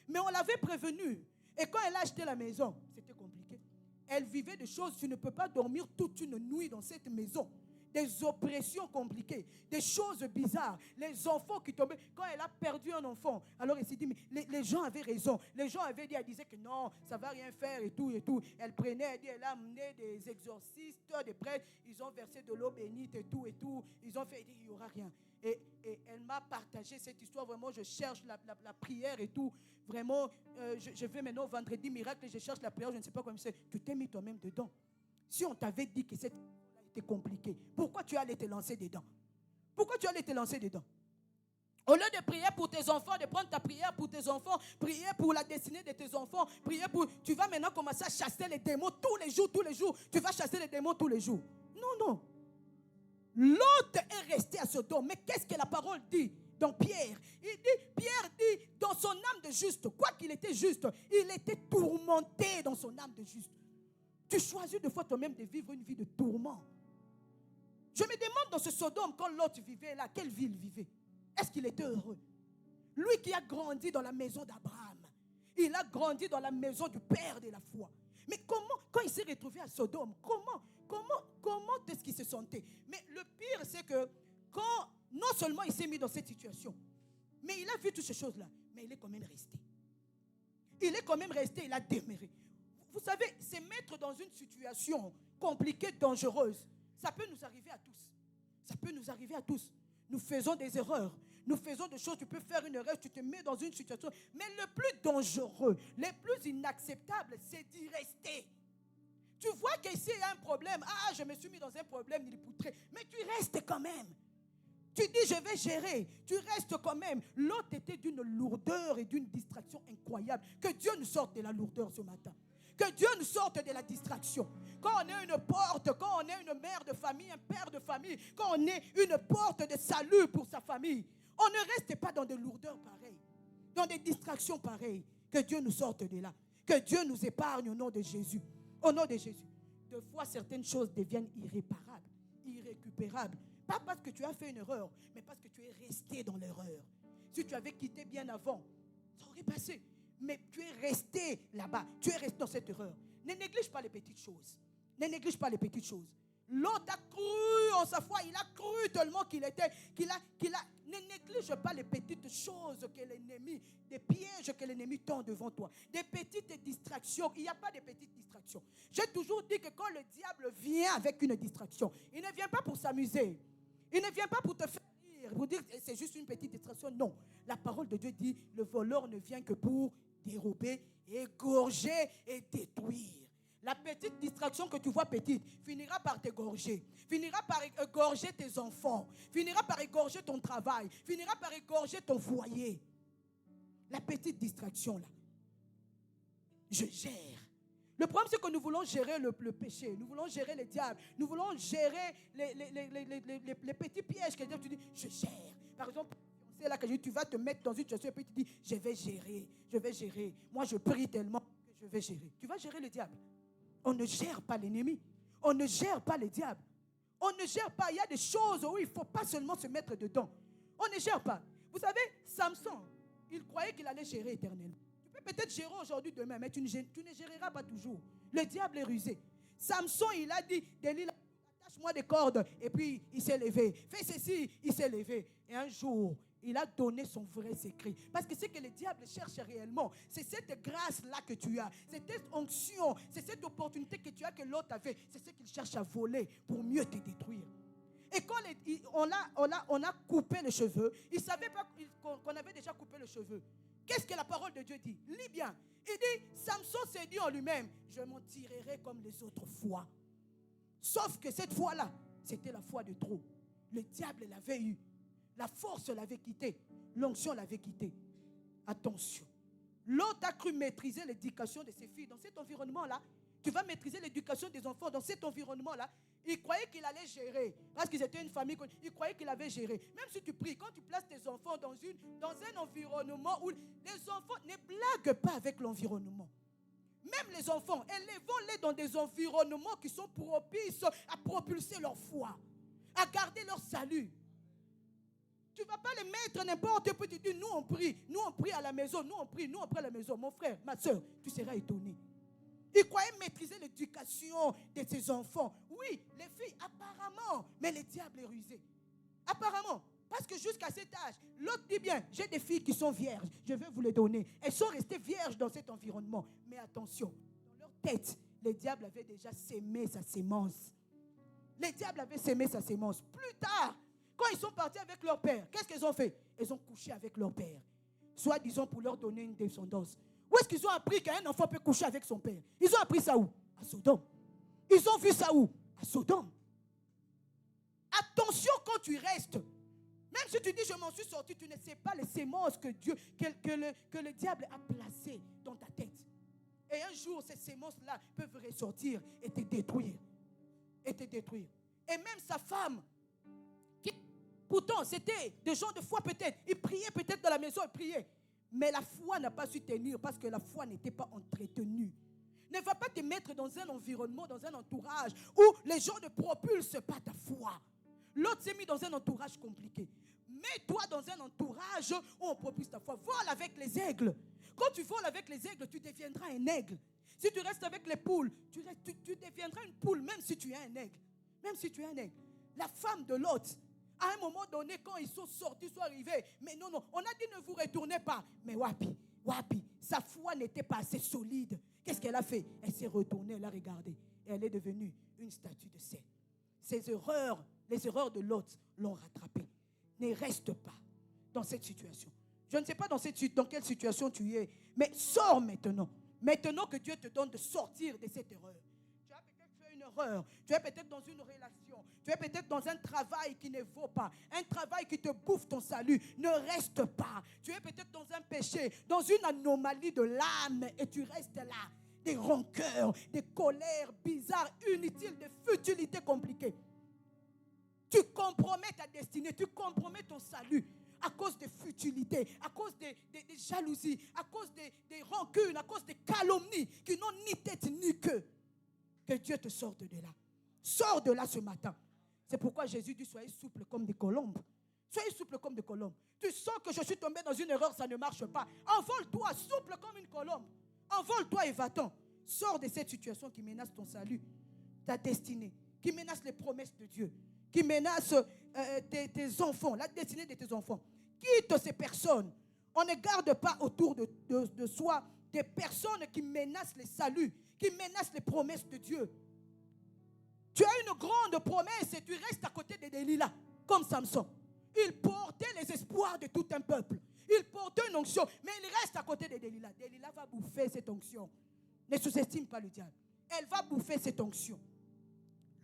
Mais on l'avait prévenue. Et quand elle a acheté la maison, c'était compliqué. Elle vivait des choses, tu ne peux pas dormir toute une nuit dans cette maison. Des oppressions compliquées, des choses bizarres, les enfants qui tombaient. Quand elle a perdu un enfant, alors elle s'est dit, mais les gens avaient raison. Les gens avaient dit, elle disait que non, ça ne va rien faire et tout et tout. Elle prenait, elle a amené des exorcistes, des prêtres, ils ont versé de l'eau bénite et tout et tout. Ils ont fait, il n'y aura rien. Et elle m'a partagé cette histoire, vraiment, je cherche la prière et tout. Vraiment, je vais maintenant au vendredi miracle et je cherche la prière, je ne sais pas comment c'est. Tu t'es mis toi-même dedans. Si on t'avait dit que cette compliqué. Pourquoi tu allais te lancer dedans? Au lieu de prier pour tes enfants, de prendre ta prière pour tes enfants, prier pour la destinée de tes enfants, tu vas maintenant commencer à chasser les démons tous les jours. Tu vas chasser les démons tous les jours. Non. L'autre est resté à Sodome. Mais qu'est-ce que la parole dit dans Pierre? Pierre dit, dans son âme de juste, quoi qu'il était juste, il était tourmenté dans son âme de juste. Tu choisis de fois toi-même de vivre une vie de tourment. Je me demande dans ce Sodome, quand Lot vivait là, quelle vie il vivait? Est-ce qu'il était heureux? Lui qui a grandi dans la maison d'Abraham, il a grandi dans la maison du père de la foi. Mais comment, quand il s'est retrouvé à Sodome, comment est-ce qu'il se sentait? Mais le pire, c'est que quand, non seulement il s'est mis dans cette situation, mais il a vu toutes ces choses-là, mais il est quand même resté. Il a demeuré. Vous savez, se mettre dans une situation compliquée, dangereuse, ça peut nous arriver à tous. Nous faisons des erreurs. nous faisons des choses, tu peux faire une erreur, tu te mets dans une situation. Mais le plus dangereux, le plus inacceptable, c'est d'y rester. Tu vois qu'ici, il y a un problème. Ah, je me suis mis dans un problème, il est poutré. Mais tu restes quand même. Tu dis, je vais gérer. Tu restes quand même. L'autre était d'une lourdeur et d'une distraction incroyable. Que Dieu nous sorte de la lourdeur ce matin. Que Dieu nous sorte de la distraction. Quand on est une porte, quand on est une mère de famille, un père de famille, quand on est une porte de salut pour sa famille, on ne reste pas dans des lourdeurs pareilles, dans des distractions pareilles. Que Dieu nous sorte de là. Que Dieu nous épargne au nom de Jésus. Au nom de Jésus. Des fois, certaines choses deviennent irréparables, irrécupérables. Pas parce que tu as fait une erreur, mais parce que tu es resté dans l'erreur. Si tu avais quitté bien avant, ça aurait passé. Mais tu es resté là-bas. Tu es resté dans cette erreur. Ne néglige pas les petites choses. Ne néglige pas les petites choses. L'autre a cru en sa foi. Il a cru tellement ne néglige pas les petites choses que l'ennemi, des pièges que l'ennemi tend devant toi. Des petites distractions. Il n'y a pas de petites distractions. J'ai toujours dit que quand le diable vient avec une distraction, il ne vient pas pour s'amuser. Il ne vient pas pour te faire rire, pour dire que c'est juste une petite distraction. Non. La parole de Dieu dit, le voleur ne vient que pour dérober, égorger et détruire. La petite distraction que tu vois petite finira par t'égorger, finira par égorger tes enfants, finira par égorger ton travail, finira par égorger ton foyer. La petite distraction là, je gère. Le problème, c'est que nous voulons gérer le péché. Nous voulons gérer le diable. Nous voulons gérer les petits pièges que Dieu te dit, je gère. Par exemple, c'est là que tu vas te mettre dans une situation et puis tu dis, je vais gérer. Moi, je prie tellement que je vais gérer. Tu vas gérer le diable. On ne gère pas l'ennemi. On ne gère pas le diable. On ne gère pas. Il y a des choses où il ne faut pas seulement se mettre dedans. On ne gère pas. Vous savez, Samson, il croyait qu'il allait gérer éternellement. Peut-être gérer aujourd'hui, demain, mais tu ne géreras pas toujours. Le diable est rusé. Samson, il a dit, Delilah, attache-moi des cordes. Et puis, il s'est levé. Fais ceci, il s'est levé. Et un jour, il a donné son vrai secret. Parce que ce que le diable cherche réellement, c'est cette grâce-là que tu as. C'est cette onction, c'est cette opportunité que tu as que l'autre avait. C'est ce qu'il cherche à voler pour mieux te détruire. Et quand on a coupé les cheveux, il ne savait pas qu'on avait déjà coupé les cheveux. Qu'est-ce que la parole de Dieu dit? Lis bien. Il dit, Samson s'est dit en lui-même, je m'en tirerai comme les autres fois. Sauf que cette fois-là, c'était la foi de trop. Le diable l'avait eu. La force l'avait quitté. L'onction l'avait quitté. Attention. L'autre a cru maîtriser l'éducation de ses filles dans cet environnement-là. Tu vas maîtriser l'éducation des enfants dans cet environnement-là. Il croyait qu'il allait gérer. Parce qu'ils étaient une famille. Il croyait qu'il avait géré. Même si tu pries, quand tu places tes enfants dans un environnement où les enfants ne blaguent pas avec l'environnement. Même les enfants, élevons-les dans des environnements qui sont propices à propulser leur foi, à garder leur salut. Tu ne vas pas les mettre n'importe où. Tu dis, nous on prie à la maison, nous on prie à la maison. Mon frère, ma soeur, tu seras étonné. Il croyait maîtriser l'éducation de ses enfants. Oui, les filles, apparemment. Mais le diable est rusé. Apparemment. Parce que jusqu'à cet âge, l'autre dit bien, j'ai des filles qui sont vierges. Je vais vous les donner. Elles sont restées vierges dans cet environnement. Mais attention, dans leur tête, le diable avait déjà sémé sa sémence. Le diable avait sémé sa sémence. Plus tard, quand ils sont partis avec leur père, qu'est-ce qu'ils ont fait? Ils ont couché avec leur père. Soit disons pour leur donner une descendance. Où est-ce qu'ils ont appris qu'un enfant peut coucher avec son père? Ils ont appris ça où? À Sodome. Ils ont vu ça où? À Sodome. Attention quand tu restes. Même si tu dis je m'en suis sorti, tu ne sais pas les sémences que le diable a placées dans ta tête. Et un jour, ces sémences-là peuvent ressortir et te détruire. Et te détruire. Et même sa femme, qui pourtant c'était des gens de foi peut-être. Ils priaient peut-être dans la maison, ils priaient. Mais la foi n'a pas su tenir parce que la foi n'était pas entretenue. Ne va pas te mettre dans un environnement, dans un entourage où les gens ne propulsent pas ta foi. L'autre s'est mis dans un entourage compliqué. Mets-toi dans un entourage où on propulse ta foi. Vole avec les aigles. Quand tu voles avec les aigles, tu deviendras un aigle. Si tu restes avec les poules, tu deviendras une poule, même si tu es un aigle. Même si tu es un aigle. La femme de Lot, à un moment donné, quand ils sont sortis, sont arrivés, mais non, on a dit ne vous retournez pas. Mais wapi, sa foi n'était pas assez solide. Qu'est-ce qu'elle a fait? Elle s'est retournée, elle a regardé. Et elle est devenue une statue de sel. Les erreurs de Lot l'ont rattrapée. Ne reste pas dans cette situation. Je ne sais pas dans quelle situation tu es, mais sors maintenant. Maintenant que Dieu te donne de sortir de cette erreur. Tu as peut-être fait une erreur. Tu es peut-être dans une relation. Tu es peut-être dans un travail qui ne vaut pas. Un travail qui te bouffe ton salut. Ne reste pas. Tu es peut-être dans un péché, dans une anomalie de l'âme et tu restes là. Des rancœurs, des colères bizarres, inutiles, des futilités compliquées. Tu compromets ta destinée, tu compromets ton salut à cause des futilités, à cause des jalousies, à cause des rancunes, à cause des calomnies qui n'ont ni tête ni queue. Que Dieu te sorte de là. Sors de là ce matin. C'est pourquoi Jésus dit, soyez souples comme des colombes. Soyez souples comme des colombes. Tu sens que je suis tombé dans une erreur, ça ne marche pas. Envole-toi, souple comme une colombe. Envole-toi et va-t'en. Sors de cette situation qui menace ton salut, ta destinée, qui menace les promesses de Dieu, qui menace tes enfants, la destinée de tes enfants. Quitte ces personnes. On ne garde pas autour de soi des personnes qui menacent le salut, qui menacent les promesses de Dieu. Tu as une grande promesse et tu restes à côté de Delilah, comme Samson. Il portait les espoirs de tout un peuple. Il portait une onction, mais il reste à côté de Delilah. Delilah va bouffer cette onction. Ne sous-estime pas le diable. Elle va bouffer cette onction.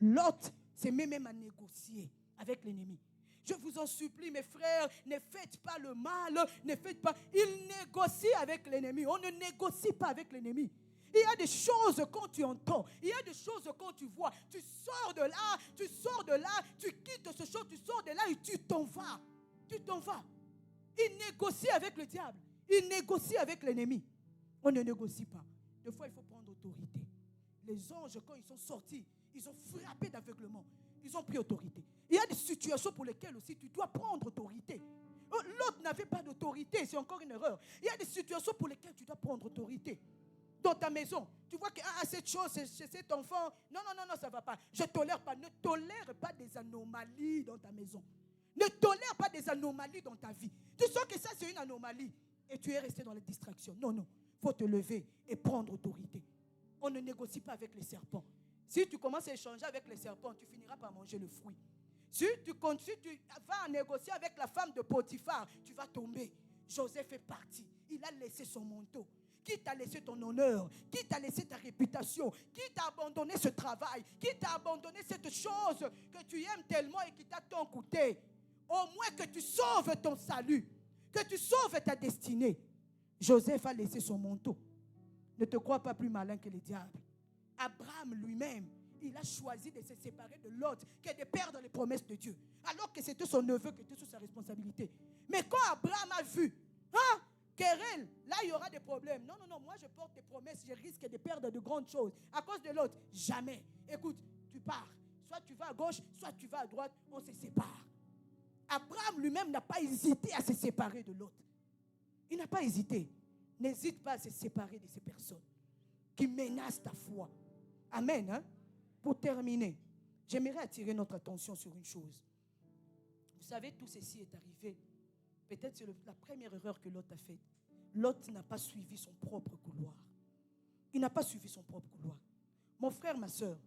Lot se met même à négocier avec l'ennemi. Je vous en supplie, mes frères, ne faites pas le mal, ne faites pas. Il négocie avec l'ennemi. On ne négocie pas avec l'ennemi. Il y a des choses quand tu entends, il y a des choses quand tu vois. Tu sors de là, tu quittes ce chose, tu sors de là et tu t'en vas. Tu t'en vas. Il négocie avec le diable. Il négocie avec l'ennemi. On ne négocie pas. Des fois, il faut prendre autorité. Les anges, quand ils sont sortis, ils ont frappé d'aveuglement. Ils ont pris autorité. Il y a des situations pour lesquelles aussi tu dois prendre autorité. L'autre n'avait pas d'autorité, c'est encore une erreur. Il y a des situations pour lesquelles tu dois prendre autorité. Dans ta maison, tu vois que cette chose, chez cet enfant, non, ça ne va pas. Je ne tolère pas. Ne tolère pas des anomalies dans ta maison. Ne tolère pas des anomalies dans ta vie. Tu sens que ça, c'est une anomalie. Et tu es resté dans la distraction. Non. Il faut te lever et prendre autorité. On ne négocie pas avec les serpents. Si tu commences à échanger avec les serpents, tu finiras par manger le fruit. Si tu vas négocier avec la femme de Potiphar, tu vas tomber. Joseph est parti. Il a laissé son manteau. Qui t'a laissé ton honneur? Qui t'a laissé ta réputation? Qui t'a abandonné ce travail? Qui t'a abandonné cette chose que tu aimes tellement et qui t'a tant coûté? Au moins que tu sauves ton salut, que tu sauves ta destinée. Joseph a laissé son manteau. Ne te crois pas plus malin que le diable. Abraham lui-même, il a choisi de se séparer de Lot que de perdre les promesses de Dieu. Alors que c'était son neveu qui était sous sa responsabilité. Mais quand Abraham a vu, querelle, là il y aura des problèmes. Non, moi je porte des promesses, je risque de perdre de grandes choses. À cause de l'autre, jamais. Écoute, tu pars. Soit tu vas à gauche, soit tu vas à droite, on se sépare. Abraham lui-même n'a pas hésité à se séparer de l'autre. Il n'a pas hésité. N'hésite pas à se séparer de ces personnes qui menacent ta foi. Amen. Pour terminer, j'aimerais attirer notre attention sur une chose. Vous savez, tout ceci est arrivé. Peut-être c'est la première erreur que Lot a faite. Lot n'a pas suivi son propre couloir. Il n'a pas suivi son propre couloir. Mon frère, ma soeur,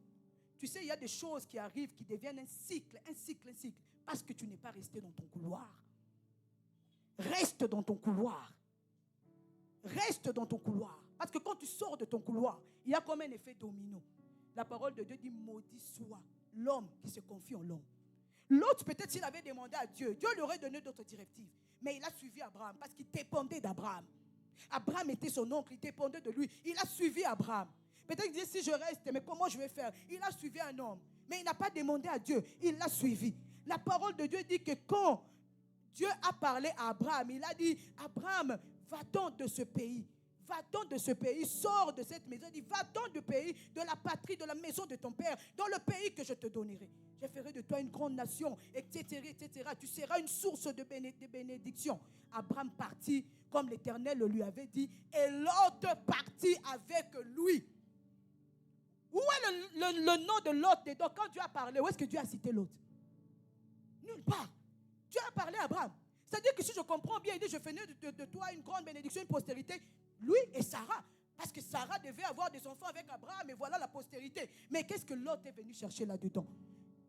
tu sais, il y a des choses qui arrivent, qui deviennent un cycle, parce que tu n'es pas resté dans ton couloir. Reste dans ton couloir. Reste dans ton couloir. Parce que quand tu sors de ton couloir, il y a comme un effet domino. La parole de Dieu dit, maudit soit l'homme qui se confie en l'homme. L'autre, peut-être s'il avait demandé à Dieu, Dieu lui aurait donné d'autres directives. Mais il a suivi Abraham parce qu'il dépendait d'Abraham. Abraham était son oncle, il dépendait de lui. Il a suivi Abraham. Peut-être qu'il disait, si je reste, mais comment je vais faire? Il a suivi un homme. Mais il n'a pas demandé à Dieu, il l'a suivi. La parole de Dieu dit que quand Dieu a parlé à Abraham, il a dit, Abraham, va-t'en de ce pays. Va-t'en de ce pays, sors de cette maison. Il dit, va-t'en du pays, de la patrie, de la maison de ton père, dans le pays que je te donnerai. Je ferai de toi une grande nation, etc., etc. Tu seras une source de bénédiction. Abraham partit, comme l'Éternel le lui avait dit, et Lot partit avec lui. Où est le nom de Lot dedans? Quand Dieu a parlé, où est-ce que Dieu a cité Lot? Nulle part. Dieu a parlé à Abraham. C'est-à-dire que si je comprends bien, il dit, je ferai de toi une grande bénédiction, une postérité. Lui et Sarah. Parce que Sarah devait avoir des enfants avec Abraham et voilà la postérité. Mais qu'est-ce que Lot est venu chercher là-dedans?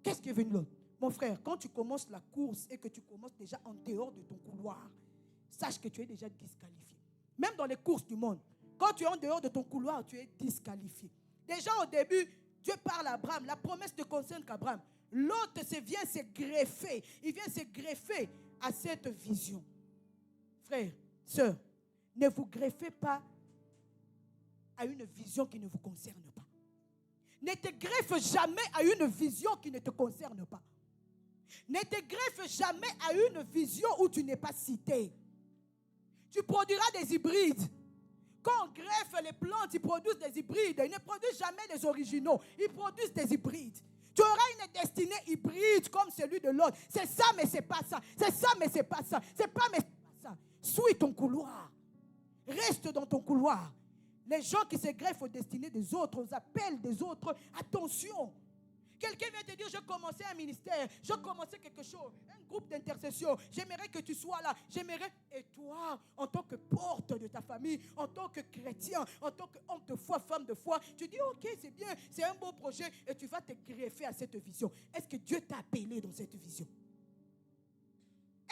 Qu'est-ce qui est venu Lot? Mon frère, quand tu commences la course et que tu commences déjà en dehors de ton couloir, sache que tu es déjà disqualifié. Même dans les courses du monde, quand tu es en dehors de ton couloir, tu es disqualifié. Déjà au début, Dieu parle à Abraham. La promesse ne concerne qu'Abraham. L'autre vient se greffer. Il vient se greffer à cette vision. Frère, sœur, ne vous greffez pas à une vision qui ne vous concerne pas. Ne te greffe jamais à une vision qui ne te concerne pas. Ne te greffe jamais à une vision où tu n'es pas cité. Tu produiras des hybrides. Quand on greffe les plantes, ils produisent des hybrides. Ils ne produisent jamais des originaux. Ils produisent des hybrides. Tu auras une destinée hybride comme celui de l'autre. C'est ça, mais c'est pas ça. C'est ça, mais c'est pas ça. C'est pas, mais c'est pas ça. Suis ton couloir. Reste dans ton couloir. Les gens qui se greffent aux destinées des autres, aux appels des autres, attention. Quelqu'un vient te dire, je commençais un ministère, je commençais quelque chose, un groupe d'intercession, j'aimerais que tu sois là, j'aimerais. Et toi, en tant que porte de ta famille, en tant que chrétien, en tant qu'homme de foi, femme de foi, tu dis, ok, c'est bien, c'est un beau projet, et tu vas te greffer à cette vision. Est-ce que Dieu t'a appelé dans cette vision?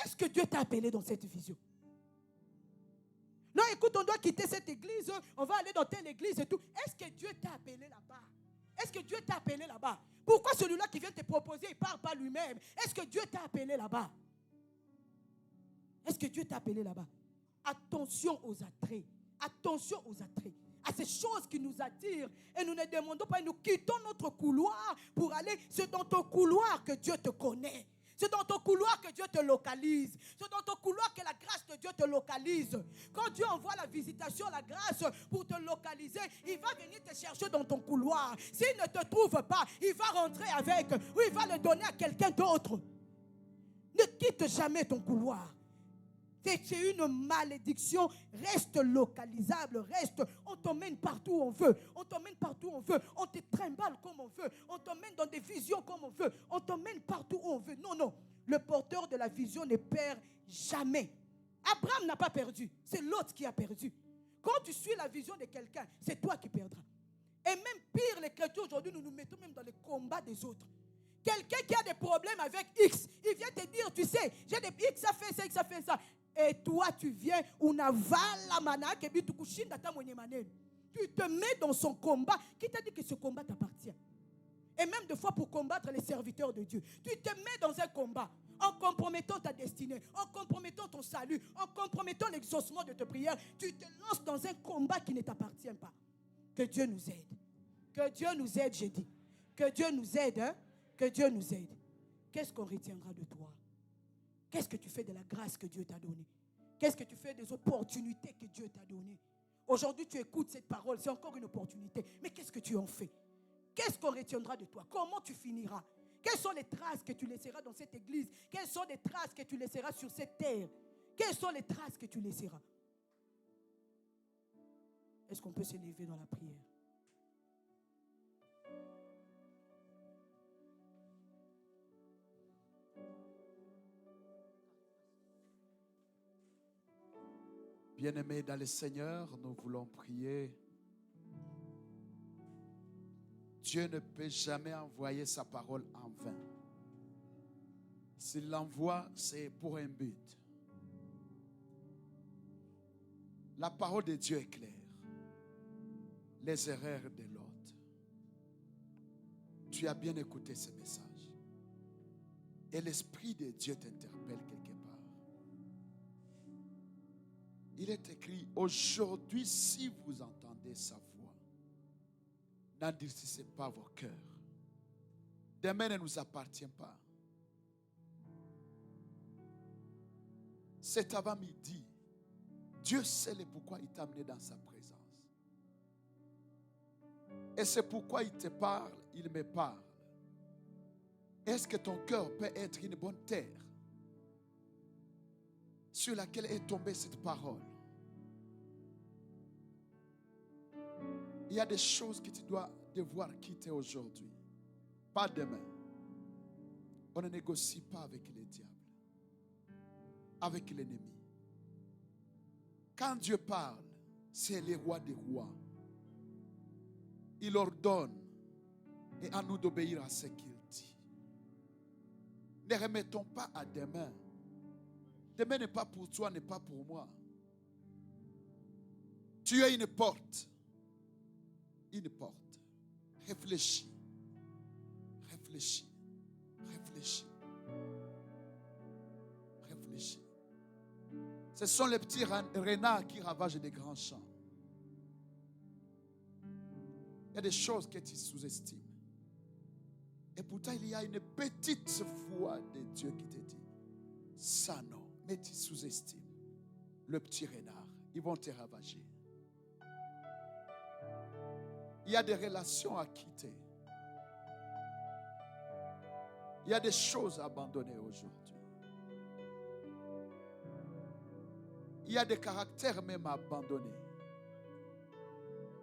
Est-ce que Dieu t'a appelé dans cette vision? Non, écoute, on doit quitter cette église, on va aller dans telle église et tout. Est-ce que Dieu t'a appelé là-bas? Est-ce que Dieu t'a appelé là-bas? Pourquoi celui-là qui vient te proposer, il ne parle pas lui-même? Est-ce que Dieu t'a appelé là-bas? Est-ce que Dieu t'a appelé là-bas? Attention aux attraits. Attention aux attraits. À ces choses qui nous attirent. Et nous ne demandons pas, nous quittons notre couloir pour aller. C'est dans ton couloir que Dieu te connaît. C'est dans ton couloir que Dieu te localise. C'est dans ton couloir que la grâce de Dieu te localise. Quand Dieu envoie la visitation, la grâce pour te localiser, il va venir te chercher dans ton couloir. S'il ne te trouve pas, il va rentrer avec ou il va le donner à quelqu'un d'autre. Ne quitte jamais ton couloir. C'est une malédiction. Reste localisable. Reste. On t'emmène partout où on veut. On t'emmène partout où on veut. On te trimballe comme on veut. On t'emmène dans des visions comme on veut. On t'emmène partout où on veut. Non, non. Le porteur de la vision ne perd jamais. Abraham n'a pas perdu. C'est l'autre qui a perdu. Quand tu suis la vision de quelqu'un, c'est toi qui perdras. Et même pire, les chrétiens aujourd'hui, nous nous mettons même dans les combats des autres. Quelqu'un qui a des problèmes avec X, il vient te dire, tu sais, j'ai des X, ça fait ça, X, ça fait ça. Et toi, tu viens, tu te mets dans son combat. Qui t'a dit que ce combat t'appartient? Et même des fois pour combattre les serviteurs de Dieu. Tu te mets dans un combat en compromettant ta destinée, en compromettant ton salut, en compromettant l'exaucement de tes prières. Tu te lances dans un combat qui ne t'appartient pas. Que Dieu nous aide. Que Dieu nous aide, j'ai dit. Que Dieu nous aide, hein? Que Dieu nous aide. Qu'est-ce qu'on retiendra de toi? Qu'est-ce que tu fais de la grâce que Dieu t'a donnée? Qu'est-ce que tu fais des opportunités que Dieu t'a données? Aujourd'hui, tu écoutes cette parole, c'est encore une opportunité. Mais qu'est-ce que tu en fais? Qu'est-ce qu'on retiendra de toi? Comment tu finiras? Quelles sont les traces que tu laisseras dans cette église? Quelles sont les traces que tu laisseras sur cette terre? Quelles sont les traces que tu laisseras? Est-ce qu'on peut se lever dans la prière? Bien-aimés dans le Seigneur, nous voulons prier. Dieu ne peut jamais envoyer sa parole en vain. S'il l'envoie, c'est pour un but. La parole de Dieu est claire. Les erreurs de l'autre. Tu as bien écouté ce message. Et l'Esprit de Dieu t'interpelle quelque part. Il est écrit, aujourd'hui, si vous entendez sa voix, n'endurcissez pas vos cœurs. Demain ne nous appartient pas. C'est avant-midi. Dieu sait le pourquoi il t'a amené dans sa présence. Et c'est pourquoi il te parle, il me parle. Est-ce que ton cœur peut être une bonne terre sur laquelle est tombée cette parole? Il y a des choses que tu dois devoir quitter aujourd'hui, pas demain. On ne négocie pas avec les diables, avec l'ennemi. Quand Dieu parle, c'est le roi des rois. Il ordonne et à nous d'obéir à ce qu'il dit. Ne remettons pas à demain. Demain n'est pas pour toi, n'est pas pour moi. Tu as une porte. Une porte. Réfléchis. Réfléchis. Réfléchis. Réfléchis. Ce sont les petits renards qui ravagent des grands champs. Il y a des choses que tu sous-estimes. Et pourtant, il y a une petite foi de Dieu qui te dit, ça non, mais tu sous-estimes le petit renard. Ils vont te ravager. Il y a des relations à quitter. Il y a des choses à abandonner aujourd'hui. Il y a des caractères même à abandonner.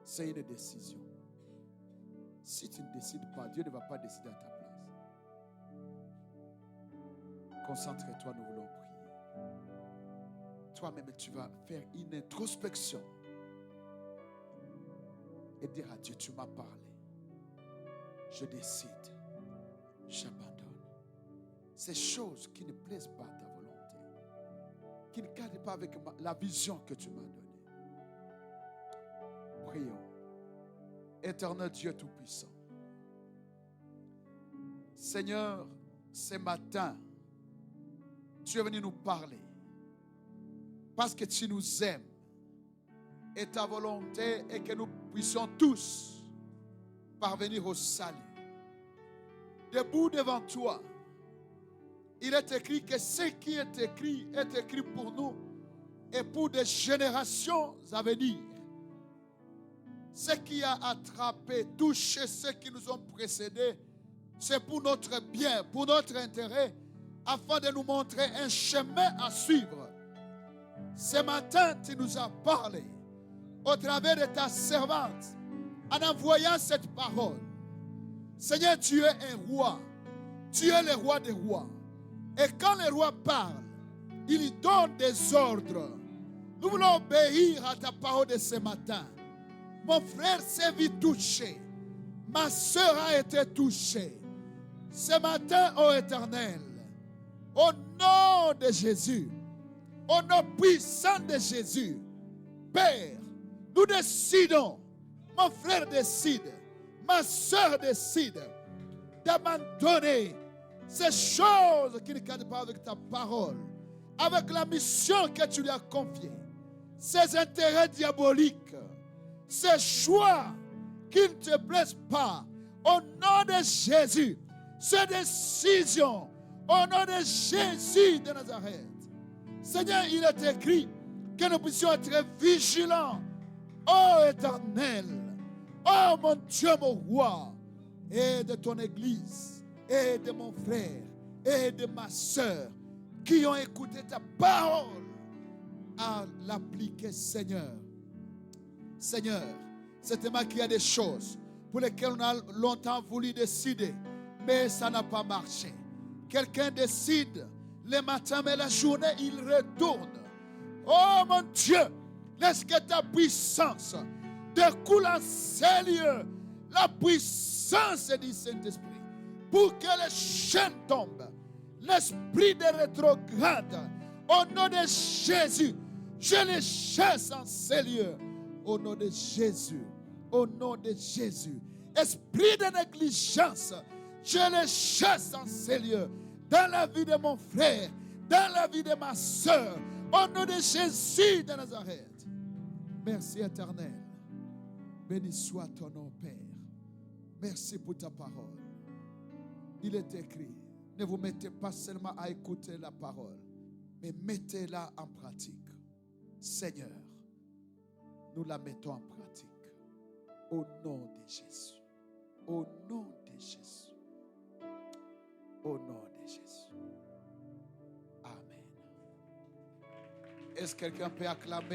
C'est une décision. Si tu ne décides pas, Dieu ne va pas décider à ta place. Concentre-toi, nous voulons prier. Toi-même, tu vas faire une introspection et dire à Dieu, tu m'as parlé. Je décide. J'abandonne. Ces choses qui ne plaisent pas à ta volonté, qui ne cadrent pas avec la vision que tu m'as donnée. Prions. Éternel Dieu Tout-Puissant. Seigneur, ce matin, tu es venu nous parler parce que tu nous aimes et ta volonté est que nous puissions tous parvenir au salut. Debout devant toi, il est écrit que ce qui est écrit pour nous et pour des générations à venir. Ce qui a attrapé, touché ceux qui nous ont précédés, c'est pour notre bien, pour notre intérêt, afin de nous montrer un chemin à suivre. Ce matin, tu nous as parlé au travers de ta servante, en envoyant cette parole. Seigneur, tu es un roi. Tu es le roi des rois. Et quand le roi parle, il donne des ordres. Nous voulons obéir à ta parole de ce matin. Mon frère s'est vu touché. Ma soeur a été touchée. Ce matin, ô Éternel, au nom de Jésus, au nom puissant de Jésus, Père, nous décidons, mon frère décide, ma soeur décide d'abandonner ces choses qui ne cadrent pas avec ta parole, avec la mission que tu lui as confiée, ces intérêts diaboliques, ces choix qui ne te plaisent pas, au nom de Jésus, ces décisions, au nom de Jésus de Nazareth. Seigneur, il est écrit que nous puissions être vigilants, ô Éternel, ô mon Dieu, mon roi, et de ton Église, et de mon frère, et de ma soeur, qui ont écouté ta parole, à l'appliquer, Seigneur. Seigneur, c'est tellement qu'il y a des choses pour lesquelles on a longtemps voulu décider, mais ça n'a pas marché. Quelqu'un décide le matin, mais la journée, il retourne. Oh mon Dieu, laisse que ta puissance découle en ces lieux, la puissance du Saint-Esprit, pour que les chaînes tombent, l'esprit de rétrograde, au nom de Jésus, je les chasse en ces lieux. Au nom de Jésus, au nom de Jésus, esprit de négligence, je les chasse en ces lieux, dans la vie de mon frère, dans la vie de ma soeur, au nom de Jésus de Nazareth. Merci Éternel, béni soit ton nom Père. Merci pour ta parole. Il est écrit, ne vous mettez pas seulement à écouter la parole, mais mettez-la en pratique. Seigneur, nous la mettons en pratique. Au nom de Jésus. Au nom de Jésus. Au nom de Jésus. Amen. Est-ce que quelqu'un peut acclamer?